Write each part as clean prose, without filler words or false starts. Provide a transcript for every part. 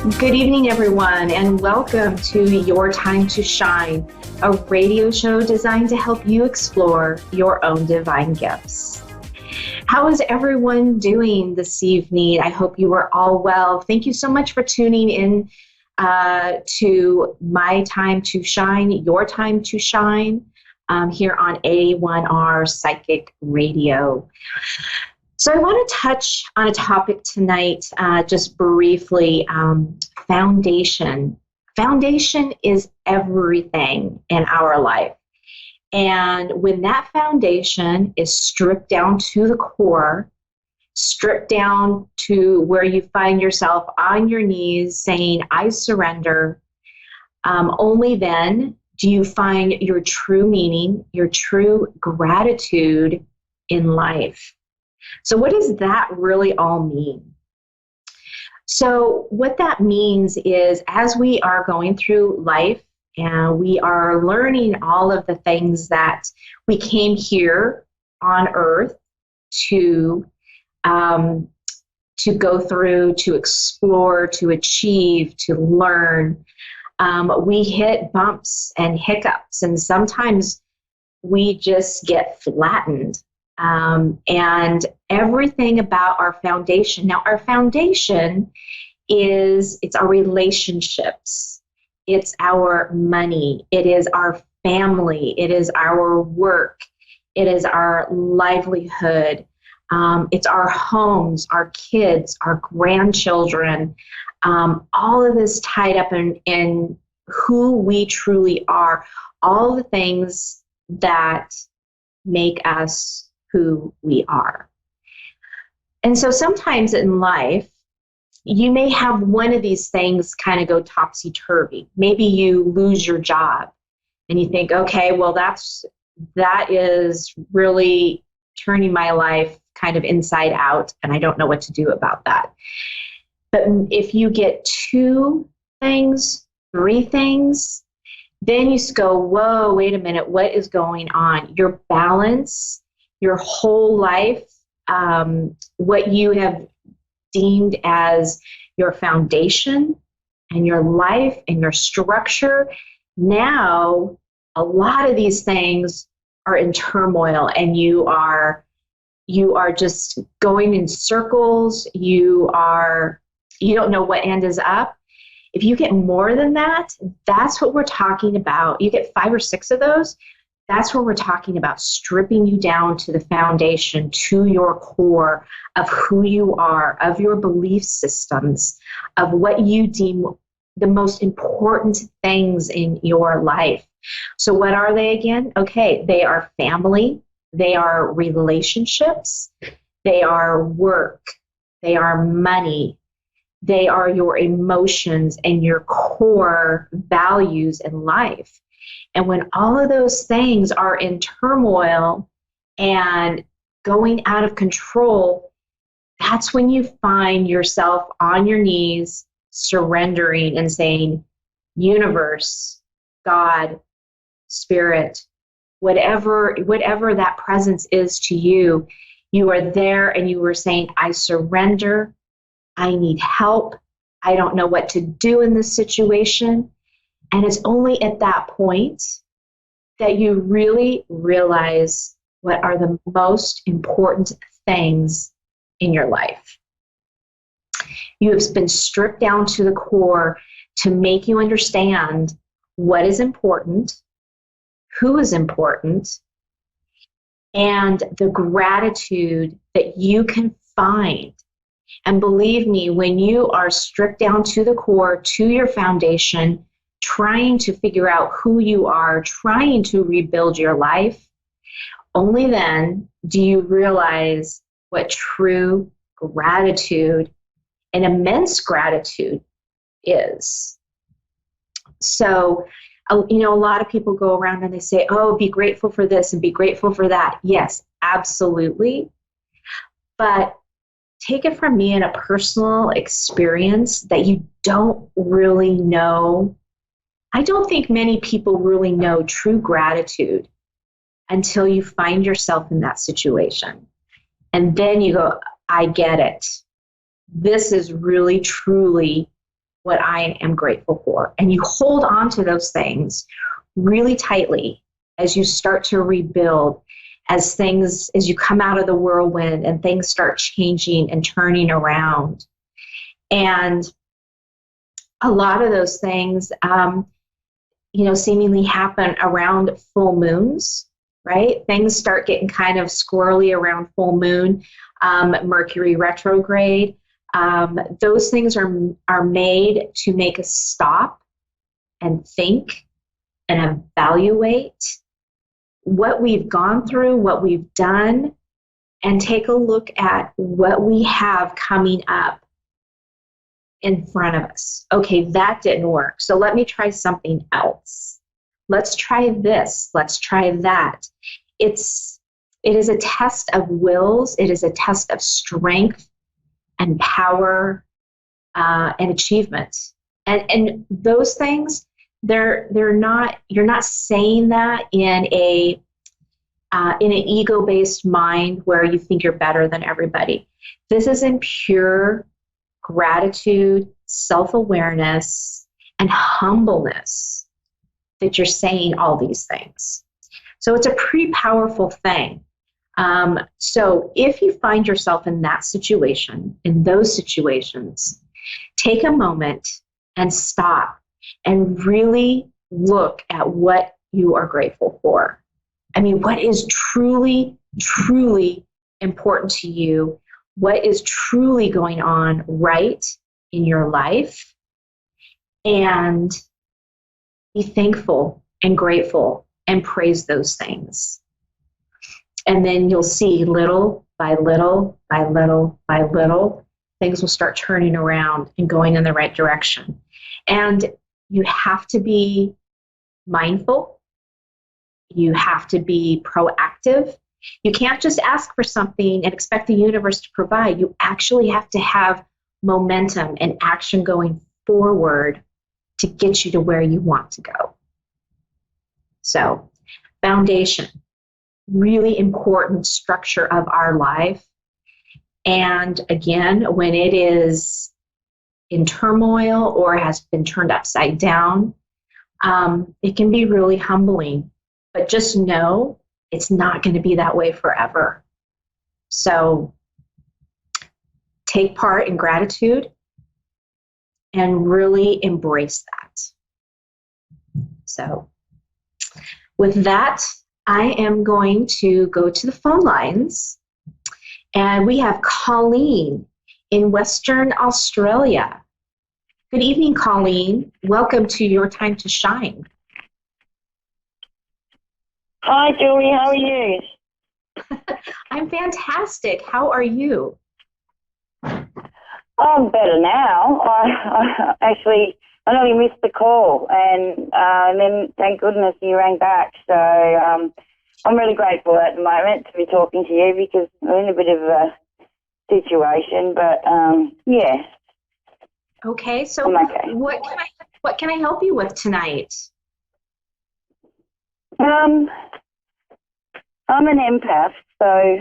Good evening, everyone, and welcome to Your Time to Shine, a radio show designed to help you explore your own divine gifts. How is everyone doing this evening? I hope you are all well. Thank you so much for tuning in to My Time to Shine, Your Time to Shine, here on A1R Psychic Radio. So I want to touch on a topic tonight, just briefly, foundation. Foundation is everything in our life. And when that foundation is stripped down to the core, stripped down to where you find yourself on your knees saying, I surrender, only then do you find your true meaning, your true gratitude in life. So what does that really all mean? So what that means is as we are going through life and we are learning all of the things that we came here on earth to go through, to explore, to achieve, to learn, we hit bumps and hiccups, and sometimes we just get flattened. And everything about our foundation. Now, our foundation it's our relationships. It's our money. It is our family. It is our work. It is our livelihood. It's our homes, our kids, our grandchildren. All of this tied up in who we truly are. All the things that make us who we are. And so sometimes in life, you may have one of these things kind of go topsy-turvy. Maybe you lose your job and you think, okay, well, that is really turning my life kind of inside out, and I don't know what to do about that. But if you get two things, three things, then you go, whoa, wait a minute, what is going on? Your balance, your whole life, what you have deemed as your foundation and your life and your structure, now a lot of these things are in turmoil, and you are just going in circles. You don't know what end is up. If you get more than that, that's what we're talking about. You get 5 or 6 of those, that's what we're talking about, stripping you down to the foundation, to your core of who you are, of your belief systems, of what you deem the most important things in your life. So what are they again? Okay, they are family, they are relationships, they are work, they are money, they are your emotions and your core values in life. And when all of those things are in turmoil and going out of control, that's when you find yourself on your knees, surrendering and saying, universe, God, spirit, whatever that presence is to you, you are there and you are saying, I surrender, I need help, I don't know what to do in this situation. And it's only at that point that you really realize what are the most important things in your life. You have been stripped down to the core to make you understand what is important, who is important, and the gratitude that you can find. And believe me, when you are stripped down to the core, to your foundation, trying to figure out who you are, trying to rebuild your life, only then do you realize what true gratitude and immense gratitude is. So, a lot of people go around and they say, oh, be grateful for this and be grateful for that. Yes, absolutely. But take it from me in a personal experience that you don't really know. I don't think many people really know true gratitude until you find yourself in that situation. And then you go, I get it. This is really, truly what I am grateful for. And you hold on to those things really tightly as you start to rebuild, as you come out of the whirlwind and things start changing and turning around. And a lot of those things, seemingly happen around full moons, right? Things start getting kind of squirrely around full moon, Mercury retrograde. Those things are made to make us stop and think and evaluate what we've gone through, what we've done, and take a look at what we have coming up in front of us. Okay, that didn't work. So let me try something else. Let's try this. Let's try that. It is a test of wills. It is a test of strength and power and achievement. And those things, they're not. You're not saying that in an ego-based mind where you think you're better than everybody. This is in pure gratitude, self-awareness, and humbleness that you're saying all these things. So it's a pretty powerful thing. So if you find yourself in that situation, in those situations, take a moment and stop and really look at what you are grateful for. I mean, what is truly, truly important to you? What is truly going on right in your life? And be thankful and grateful and praise those things. And then you'll see little by little by little by little, things will start turning around and going in the right direction. And you have to be mindful. You have to be proactive. You can't just ask for something and expect the universe to provide. You actually have to have momentum and action going forward to get you to where you want to go. So, foundation, really important structure of our life. And again, when it is in turmoil or has been turned upside down, it can be really humbling. But just know it's not going to be that way forever. So take part in gratitude and really embrace that. So with that, I am going to go to the phone lines. And we have Colleen in Western Australia. Good evening, Colleen. Welcome to Your Time to Shine. Hi, Julie. How are you? I'm fantastic. How are you? I'm better now. I only missed the call, and then thank goodness you rang back. So I'm really grateful at the moment to be talking to you because I'm in a bit of a situation, but yeah. Okay. So I'm okay. what can I help you with tonight? I'm an empath, so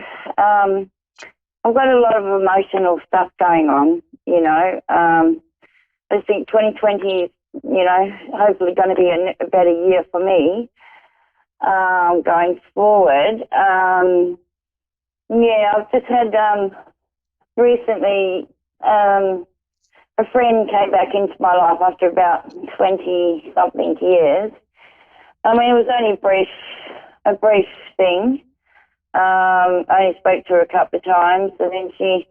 I've got a lot of emotional stuff going on, you know. I think 2020 is, you know, hopefully going to be a better year for me going forward. Yeah, I've just had recently a friend came back into my life after about 20-something years. I mean, it was only a brief thing. I only spoke to her a couple of times, and then she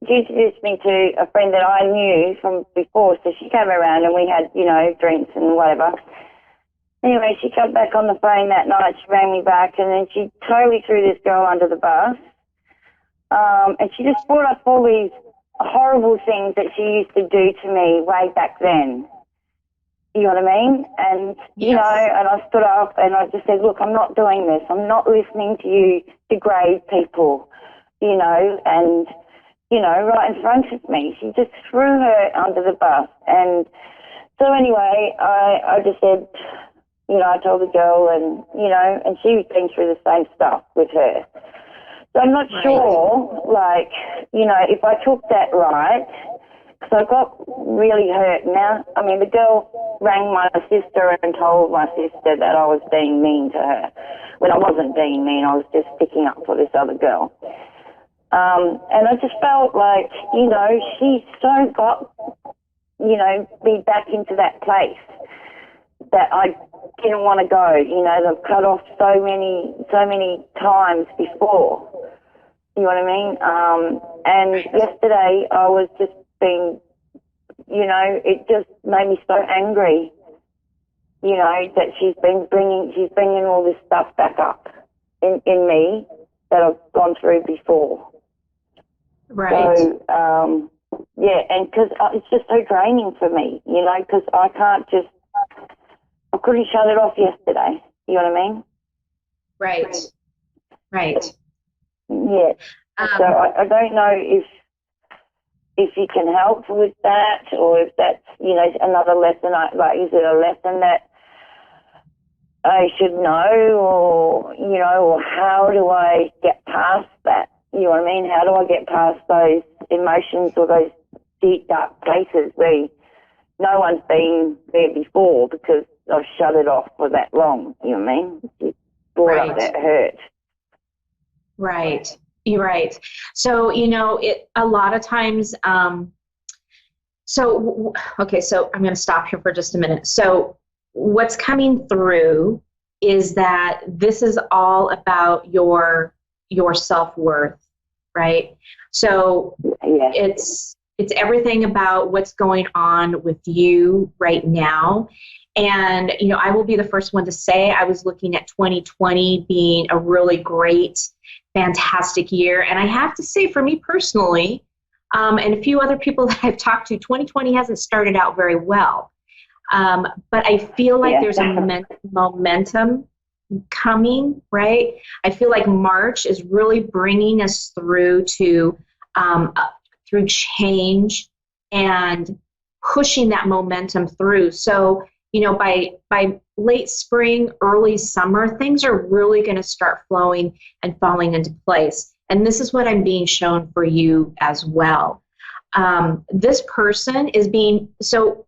introduced me to a friend that I knew from before, so she came around and we had, you know, drinks and whatever. Anyway, she came back on the phone that night, she rang me back, and then she totally threw this girl under the bus. And she just brought up all these horrible things that she used to do to me way back then. You know what I mean? And, Yes. You know, and I stood up and I just said, look, I'm not doing this. I'm not listening to you degrade people, you know, and, you know, right in front of me. She just threw her under the bus. And so anyway, I just said, you know, I told the girl and, you know, and she was been through the same stuff with her. So I'm not Right. sure, like, you know, if I took that right, because I got really hurt. Now, I mean, the girl rang my sister and told my sister that I was being mean to her. When I wasn't being mean, I was just sticking up for this other girl. And I just felt like, you know, she so got, you know, me back into that place that I didn't want to go. You know, they've cut off so many times before. You know what I mean? And yesterday I was just being, you know, it just made me so angry, you know, that she's bringing all this stuff back up in me that I've gone through before. Right. So, yeah, and because it's just so draining for me, you know, because I couldn't shut it off yesterday. You know what I mean? Right. Right. Yeah. So I don't know if you can help with that, or if that's, you know, another lesson. Like, is it a lesson that I should know, or, you know, or how do I get past that? You know what I mean? How do I get past those emotions or those deep, dark places where no one's been there before because I've shut it off for that long? You know what I mean? It brought up that hurt. Right. You're right. So, you know, a lot of times, so I'm going to stop here for just a minute. So what's coming through is that this is all about your self-worth, right? So it's everything about what's going on with you right now. And, you know, I will be the first one to say I was looking at 2020 being a really great, fantastic year. And I have to say, for me personally, and a few other people that I've talked to, 2020 hasn't started out very well. But I feel like there's a momentum coming, right? I feel like March is really bringing us through to through change and pushing that momentum through. So, you know, by late spring, early summer, things are really going to start flowing and falling into place. And this is what I'm being shown for you as well. This person is so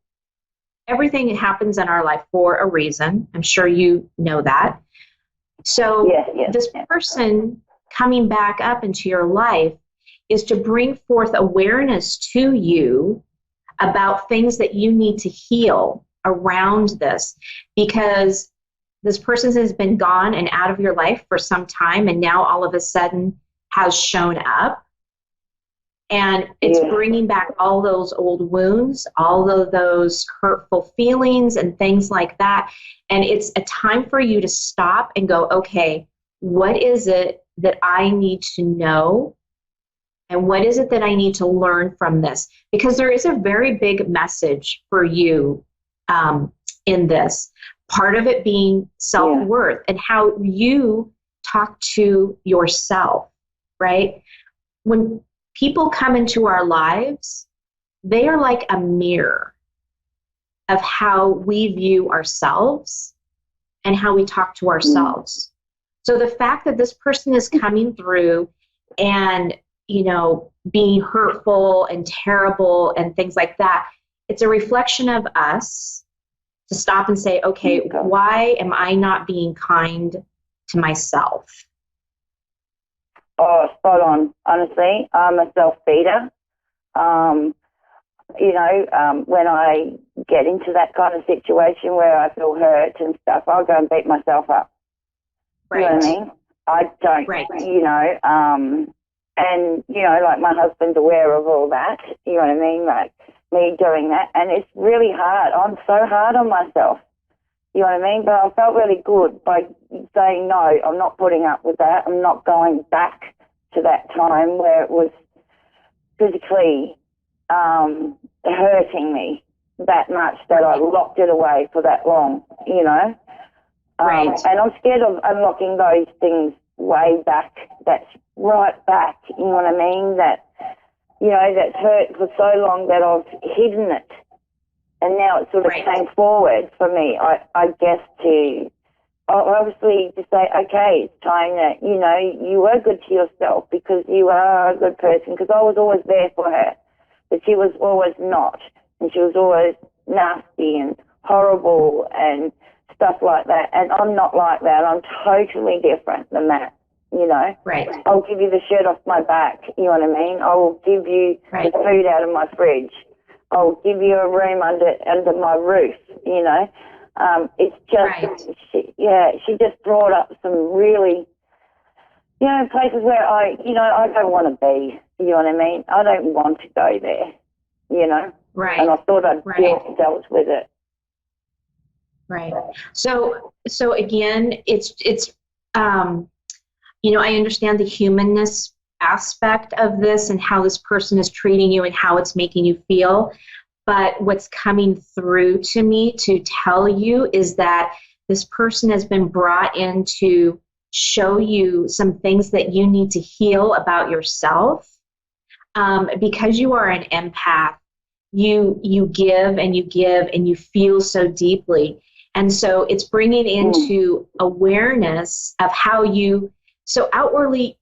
everything happens in our life for a reason. I'm sure you know that. So this person coming back up into your life is to bring forth awareness to you about things that you need to heal around this, because this person has been gone and out of your life for some time, and now all of a sudden has shown up. And it's bringing back all those old wounds, all of those hurtful feelings and things like that. And it's a time for you to stop and go, okay, what is it that I need to know? And what is it that I need to learn from this? Because there is a very big message for you in this. Part of it being self-worth and how you talk to yourself, right? When people come into our lives, they are like a mirror of how we view ourselves and how we talk to ourselves. So the fact that this person is coming through and, you know, being hurtful and terrible and things like that, it's a reflection of us to stop and say, okay, why am I not being kind to myself? Oh, spot on. Honestly, I'm a self-feeder. You know, when I get into that kind of situation where I feel hurt and stuff, I'll go and beat myself up. Right. You know what I mean? I don't, you know, and, you know, like my husband's aware of all that, you know what I mean? Like me doing that. And it's really hard. I'm so hard on myself. You know what I mean? But I felt really good by saying, no, I'm not putting up with that. I'm not going back to that time where it was physically hurting me that much that I locked it away for that long, you know? And I'm scared of unlocking those things way back. That's right back, you know what I mean? That, you know, that's hurt for so long that I've hidden it. And now it sort of came forward for me, I guess, to obviously to say, okay, it's time that, you know, you were good to yourself because you are a good person, because I was always there for her, but she was always not, and she was always nasty and horrible and stuff like that, and I'm not like that. I'm totally different than that, you know. Right. I'll give you the shirt off my back, you know what I mean? I will give you the food out of my fridge. I'll give you a room under my roof, you know. It's just, she just brought up some really, you know, places where I don't want to be, you know what I mean? I don't want to go there, you know. Right. And I thought I'd dealt with it. Right. So again, it's you know, I understand the humanness aspect of this and how this person is treating you and how it's making you feel. But what's coming through to me to tell you is that this person has been brought in to show you some things that you need to heal about yourself. Because you are an empath, you give and you give and you feel so deeply. And so it's bringing into awareness of how you, so outwardly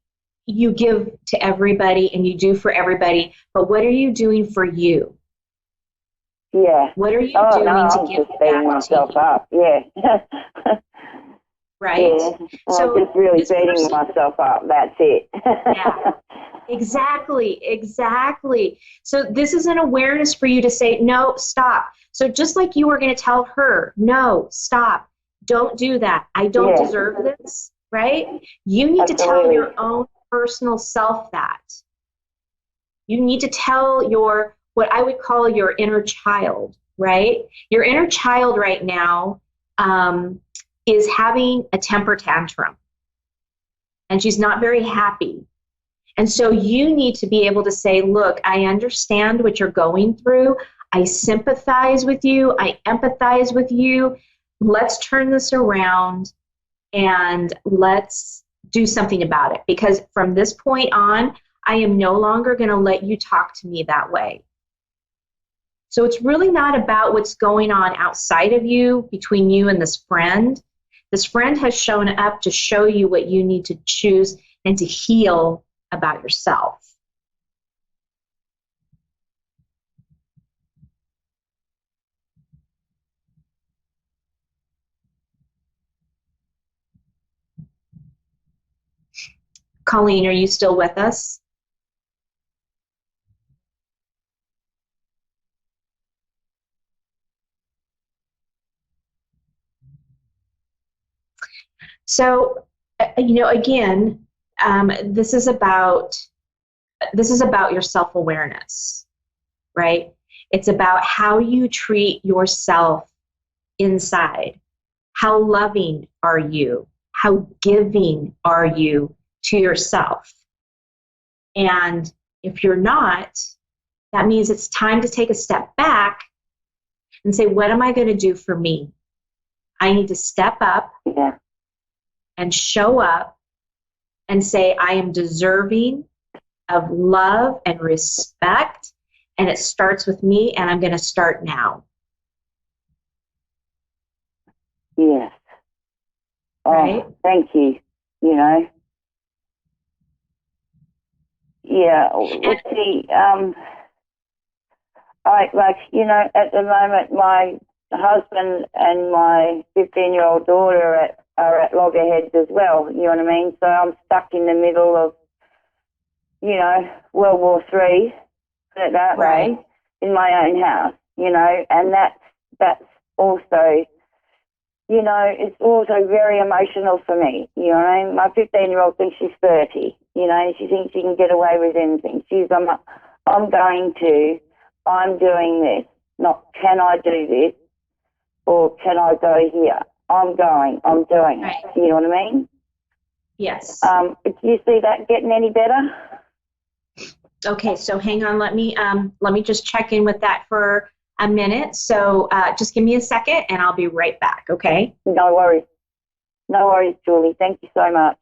you give to everybody and you do for everybody, but what are you doing for you? Yeah. What are you doing to give just beating myself up? Yeah. Right. Yeah. So I'm just really beating myself up. That's it. Yeah. Exactly. So this is an awareness for you to say, no, stop. So just like you were going to tell her, no, stop. Don't do that. I don't deserve this, right? You need to tell your own personal self that. You need to tell your, what I would call your inner child, right? Your inner child right now is having a temper tantrum, and she's not very happy. And so you need to be able to say, look, I understand what you're going through. I sympathize with you. I empathize with you. Let's turn this around and let's do something about it. Because from this point on, I am no longer going to let you talk to me that way. So it's really not about what's going on outside of you, between you and this friend. This friend has shown up to show you what you need to choose and to heal about yourself. Colleen, are you still with us? So, you know, again, this is about your self-awareness, right? It's about how you treat yourself inside. How loving are you? How giving are you to yourself? And if you're not, that means it's time to take a step back and say, what am I going to do for me? I need to step up and show up and say, I am deserving of love and respect, and it starts with me, and I'm going to start now. Yes. Right? Thank you. You know. Yeah. Let's see. You know, at the moment, my husband and my 15-year-old daughter are at loggerheads as well. You know what I mean? So I'm stuck in the middle of, you know, World War III, put it that way, in my own house. You know, and that's also, you know, it's also very emotional for me. You know what I mean? My 15-year-old thinks she's 30. You know, and she thinks she can get away with anything. I'm doing this. Not can I do this or can I go here? I'm doing it. You know what I mean? Yes. Do you see that getting any better? Okay, so hang on. Let me just check in with that for a minute. So just give me a second and I'll be right back, okay? No worries. No worries, Julie. Thank you so much.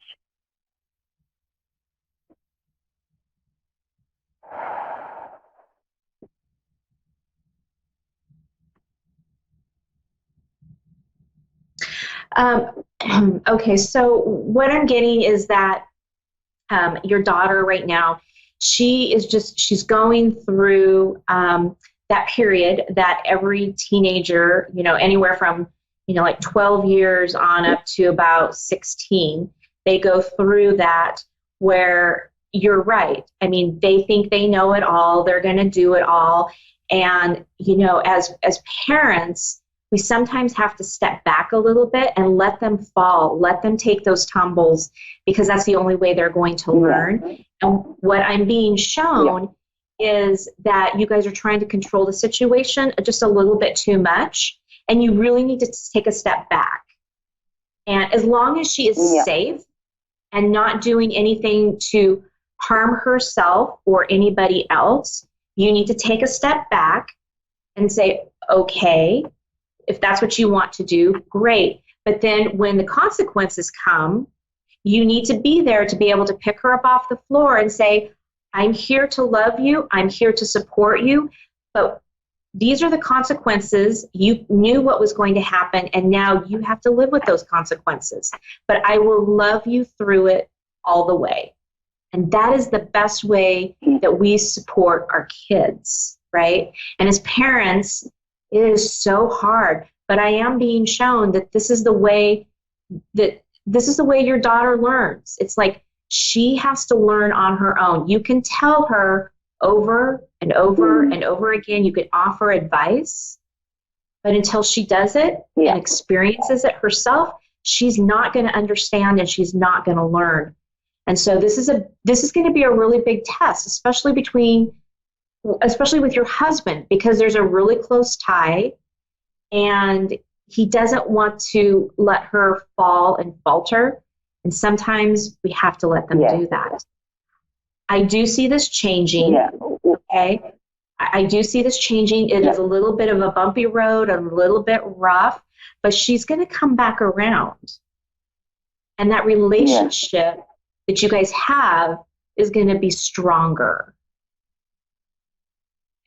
Okay, so what I'm getting is that your daughter right now, she's going through that period that every teenager, anywhere from, like 12 years on up to about 16, they go through that where you're right. I mean, they think they know it all, they're going to do it all. And, as parents, we sometimes have to step back a little bit and let them fall, let them take those tumbles, because that's the only way they're going to learn. And what I'm being shown is that you guys are trying to control the situation just a little bit too much, and you really need to take a step back. And as long as she is safe and not doing anything to harm herself or anybody else, you need to take a step back and say, okay, if that's what you want to do, great. But then when the consequences come, you need to be there to be able to pick her up off the floor and say, I'm here to love you, I'm here to support you, but these are the consequences. You knew what was going to happen, and now you have to live with those consequences. But I will love you through it all the way. And that is the best way that we support our kids, right? And as parents, it is so hard, but I am being shown that this is the way your daughter learns. It's like she has to learn on her own. You can tell her over and over and over again, you can offer advice, but until she does it and experiences it herself, she's not going to understand and she's not going to learn. And so this is going to be a really big test, especially with your husband, because there's a really close tie and he doesn't want to let her fall and falter. And sometimes we have to let them do that. I do see this changing. Okay. I do see this changing. It is a little bit of a bumpy road, a little bit rough, but she's going to come back around. And that relationship that you guys have is going to be stronger.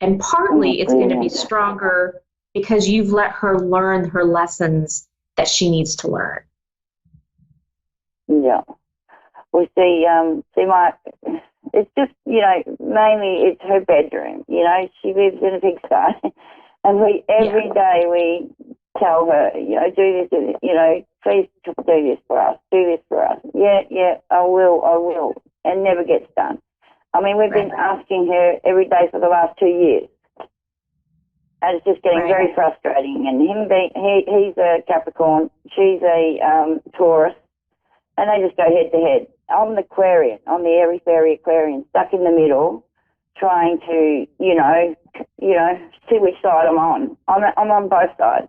And partly it's going to be stronger because you've let her learn her lessons that she needs to learn. Yeah. Well, it's just, mainly it's her bedroom. She lives in a pigsty. And every day we tell her, do this, please do this for us, do this for us. Yeah, I will. And never gets done. I mean, we've been asking her every day for the last 2 years. And it's just getting very frustrating. And he's a Capricorn, she's a Taurus, and they just go head to head. I'm the Aquarian, I'm the airy fairy Aquarian, stuck in the middle, trying to, see which side I'm on. I'm on both sides.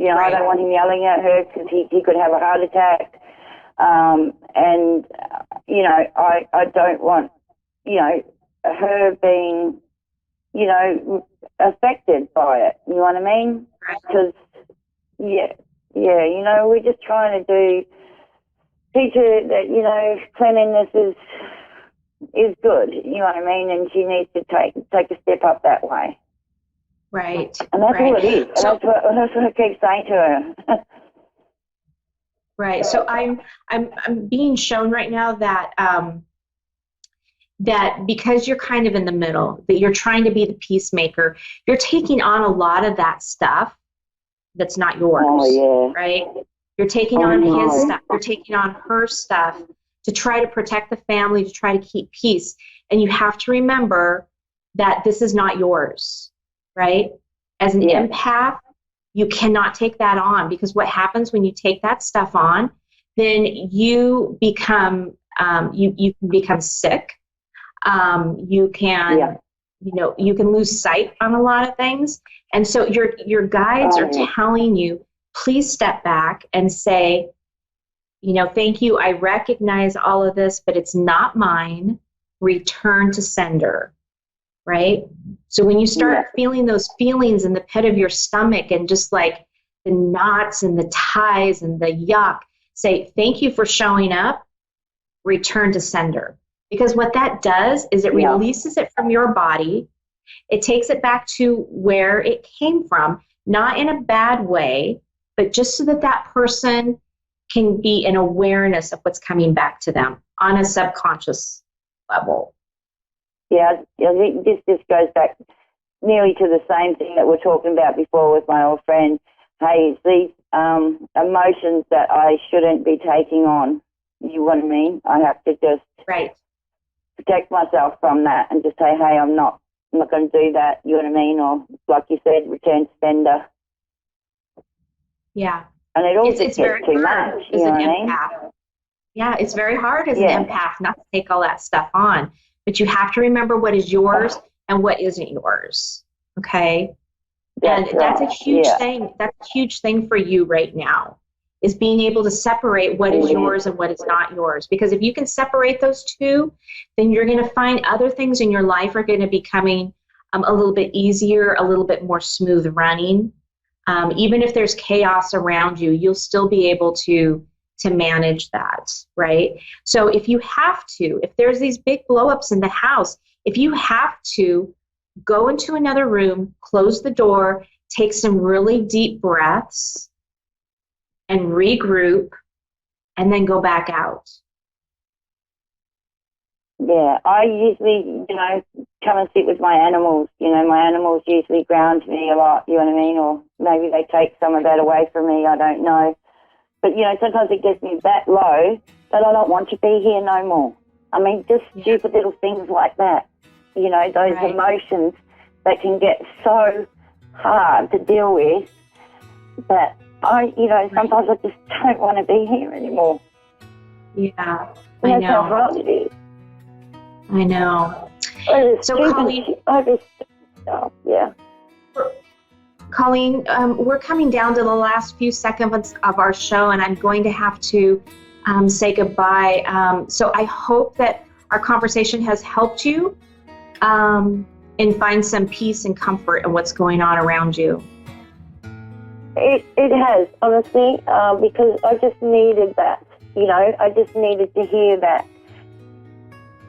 I don't want him yelling at her because he could have a heart attack. And I don't want, her being, affected by it. You know what I mean? Because, we're just trying to teach her that, cleanliness is good. You know what I mean? And she needs to take a step up that way. Right. And that's what it is. And that's what I keep saying to her. Right. So I'm being shown right now that that because you're kind of in the middle, that you're trying to be the peacemaker, you're taking on a lot of that stuff that's not yours, right? You're taking on his stuff, you're taking on her stuff to try to protect the family, to try to keep peace. And you have to remember that this is not yours, right? As an empath, you cannot take that on, because what happens when you take that stuff on, then you become you can become sick. You can you can lose sight on a lot of things. And so your guides are telling you, please step back and say, thank you, I recognize all of this, but it's not mine. Return to sender, right? So when you start feeling those feelings in the pit of your stomach and just like the knots and the ties and the yuck, say, thank you for showing up, return to sender. Because what that does is it releases it from your body. It takes it back to where it came from, not in a bad way, but just so that person can be an awareness of what's coming back to them on a subconscious level. Yeah, I think this just goes back nearly to the same thing that we're talking about before with my old friend. Hey, it's these emotions that I shouldn't be taking on. You know what I mean? I have to just protect myself from that and just say, hey, I'm not going to do that. You know what I mean? Or like you said, return to sender. Yeah. And it all just gets too much. You know what I mean? Yeah, it's very hard as an empath not to take all that stuff on. But you have to remember what is yours and what isn't yours. Okay? That's a huge thing. That's a huge thing for you right now, is being able to separate what is yours and what is not yours. Because if you can separate those two, then you're going to find other things in your life are going to be coming a little bit easier, a little bit more smooth running. Even if there's chaos around you, you'll still be able to manage that, right? So if you have to, if there's these big blow-ups in the house, if you have to, go into another room, close the door, take some really deep breaths, and regroup, and then go back out. Yeah, I usually, come and sit with my animals. My animals usually ground me a lot, you know what I mean? Or maybe they take some of that away from me, I don't know. But, sometimes it gets me that low that I don't want to be here no more. I mean, just stupid little things like that. Those emotions that can get so hard to deal with that sometimes I just don't want to be here anymore. Yeah, I know. That's how hard it is. I know. So, Colleen, Colleen, we're coming down to the last few seconds of our show, and I'm going to have to say goodbye. So I hope that our conversation has helped you and find some peace and comfort in what's going on around you. It has, honestly, because I just needed that. I just needed to hear that.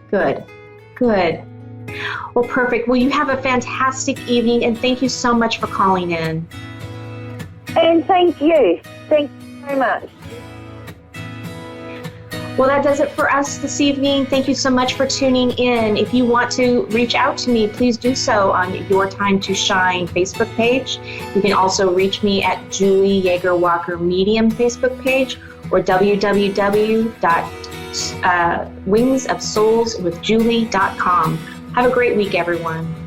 Good. Well, perfect. Well, you have a fantastic evening, and thank you so much for calling in. And thank you. Thank you very much. Well, that does it for us this evening. Thank you so much for tuning in. If you want to reach out to me, please do so on Your Time to Shine Facebook page. You can also reach me at Julie YeagerWalker Medium Facebook page or www.wingsofsoulswithjulie.com. Have a great week, everyone.